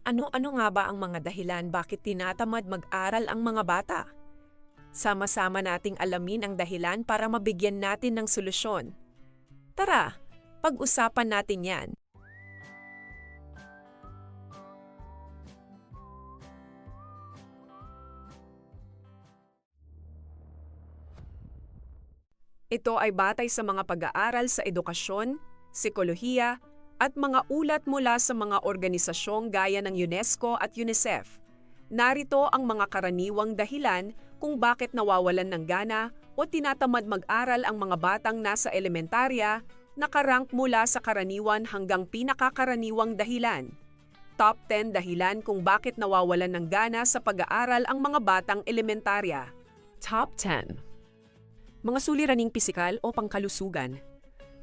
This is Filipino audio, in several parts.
Ano-ano nga ba ang mga dahilan bakit tinatamad mag-aral ang mga bata? Sama-sama nating alamin ang dahilan para mabigyan natin ng solusyon. Tara, pag-usapan natin yan. Ito ay batay sa mga pag-aaral sa edukasyon, psikolohiya, at mga ulat mula sa mga organisasyong gaya ng UNESCO at UNICEF. Narito ang mga karaniwang dahilan kung bakit nawawalan ng gana o tinatamad mag-aral ang mga batang nasa elementarya, nakarank mula sa karaniwan hanggang pinakakaraniwang dahilan. Top 10 dahilan kung bakit nawawalan ng gana sa pag-aaral ang mga batang elementarya. Top 10. Mga suliraning pisikal o pangkalusugan.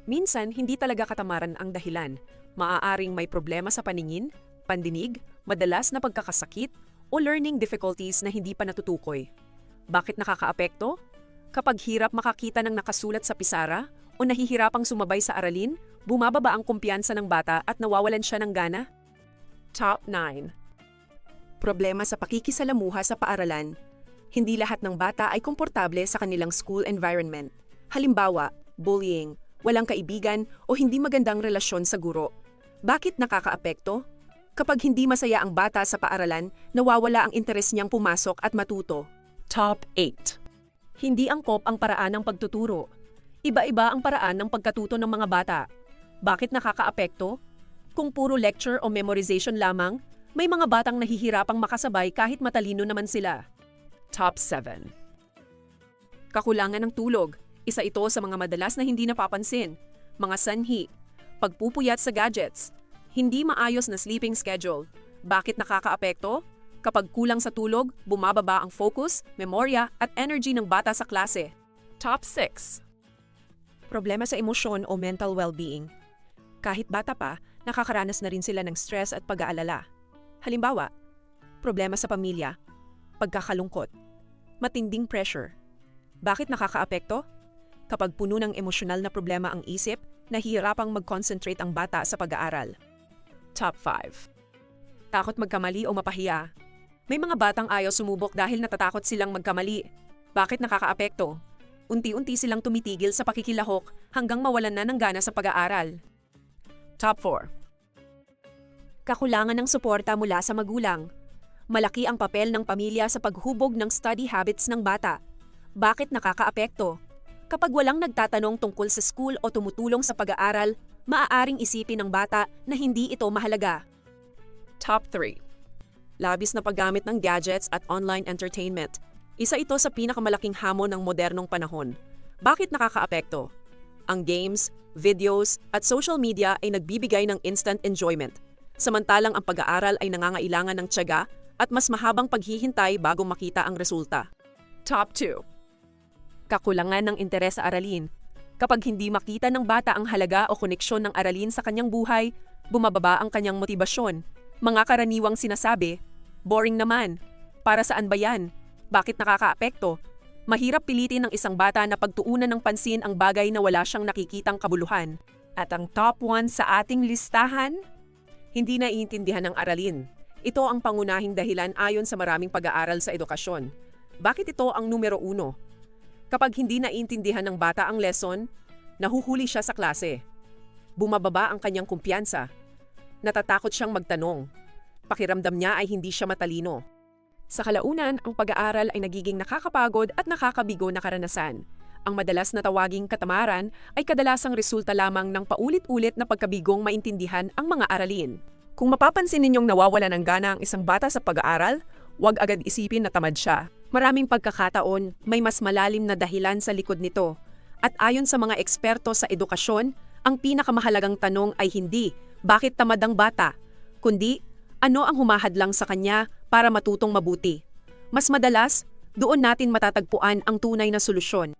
Minsan, hindi talaga katamaran ang dahilan. Maaaring may problema sa paningin, pandinig, madalas na pagkakasakit, o learning difficulties na hindi pa natutukoy. Bakit nakakaapekto? Kapag hirap makakita ng nakasulat sa pisara o nahihirapang sumabay sa aralin, bumababa ang kumpiyansa ng bata at nawawalan siya ng gana. Top 9. Problema sa pakikisalamuha sa paaralan. Hindi lahat ng bata ay komportable sa kanilang school environment. Halimbawa, bullying, walang kaibigan o hindi magandang relasyon sa guro. Bakit nakakaapekto? Kapag hindi masaya ang bata sa paaralan, nawawala ang interes niyang pumasok at matuto. Top 8. Hindi angkop ang paraan ng pagtuturo. Iba-iba ang paraan ng pagkatuto ng mga bata. Bakit nakakaapekto? Kung puro lecture o memorization lamang, may mga batang nahihirapang makasabay kahit matalino naman sila. Top 7. Kakulangan ng tulog. Isa ito sa mga madalas na hindi napapansin. Mga sanhi. Pagpupuyat sa gadgets. Hindi maayos na sleeping schedule. Bakit nakakaapekto? Kapag kulang sa tulog, bumababa ang focus, memorya at energy ng bata sa klase. Top 6. Problema sa emosyon o mental well-being. Kahit bata pa, nakakaranas na rin sila ng stress at pag-aalala. Halimbawa, problema sa pamilya, pagkakalungkot, matinding pressure. Bakit nakakaapekto? Kapag puno ng emosyonal na problema ang isip, nahihirapang mag-concentrate ang bata sa pag-aaral. Top 5. Takot magkamali o mapahiya. May mga batang ayaw sumubok dahil natatakot silang magkamali. Bakit nakakaapekto? Unti-unti silang tumitigil sa pakikilahok hanggang mawalan na ng gana sa pag-aaral. Top 4. Kakulangan ng suporta mula sa magulang. Malaki ang papel ng pamilya sa paghubog ng study habits ng bata. Bakit nakakaapekto? Kapag walang nagtatanong tungkol sa school o tumutulong sa pag-aaral, maaaring isipin ng bata na hindi ito mahalaga. Top 3. Labis na paggamit ng gadgets at online entertainment. Isa ito sa pinakamalaking hamon ng modernong panahon. Bakit nakakaapekto? Ang games, videos, at social media ay nagbibigay ng instant enjoyment. Samantalang ang pag-aaral ay nangangailangan ng tiyaga at mas mahabang paghihintay bago makita ang resulta. Top 2. Kakulangan ng interes sa aralin. Kapag hindi makita ng bata ang halaga o koneksyon ng aralin sa kanyang buhay, bumababa ang kanyang motibasyon. Mga karaniwang sinasabi, boring naman. Para saan ba yan? Bakit nakakaapekto? Mahirap pilitin ng isang bata na pagtuunan ng pansin ang bagay na wala siyang nakikitang kabuluhan. At ang top 1 sa ating listahan? Hindi naiintindihan ng aralin. Ito ang pangunahing dahilan ayon sa maraming pag-aaral sa edukasyon. Bakit ito ang numero 1? Kapag hindi naiintindihan ng bata ang lesson, nahuhuli siya sa klase. Bumababa ang kanyang kumpiyansa. Natatakot siyang magtanong. Pakiramdam niya ay hindi siya matalino. Sa kalaunan, ang pag-aaral ay nagiging nakakapagod at nakakabigo na karanasan. Ang madalas na tawaging katamaran ay kadalasang resulta lamang ng paulit-ulit na pagkabigong maintindihan ang mga aralin. Kung mapapansin ninyong nawawala ng gana ang isang bata sa pag-aaral, huwag agad isipin na tamad siya. Maraming pagkakataon, may mas malalim na dahilan sa likod nito. At ayon sa mga eksperto sa edukasyon, ang pinakamahalagang tanong ay hindi, bakit tamad ang bata? Kundi, ano ang humahadlang sa kanya para matutong mabuti? Mas madalas, doon natin matatagpuan ang tunay na solusyon.